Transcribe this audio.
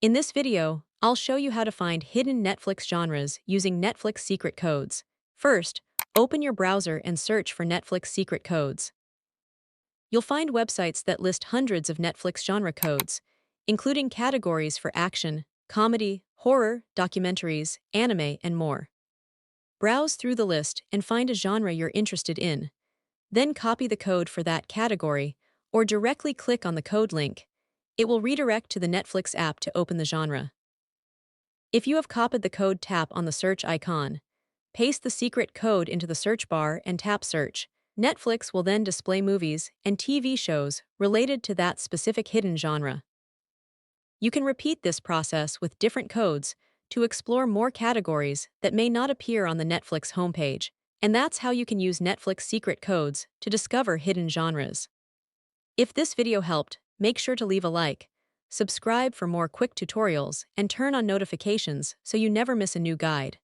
In this video, I'll show you how to find hidden Netflix genres using Netflix secret codes. First, open your browser and search for Netflix secret codes. You'll find websites that list hundreds of Netflix genre codes, including categories for action, comedy, horror, documentaries, anime, and more. Browse through the list and find a genre you're interested in. Then copy the code for that category, or directly click on the code link. It will redirect to the Netflix app to open the genre. If you have copied the code, tap on the search icon. Paste the secret code into the search bar and tap Search. Netflix will then display movies and TV shows related to that specific hidden genre. You can repeat this process with different codes to explore more categories that may not appear on the Netflix homepage. And that's how you can use Netflix secret codes to discover hidden genres. If this video helped, make sure to leave a like, subscribe for more quick tutorials, and turn on notifications so you never miss a new guide.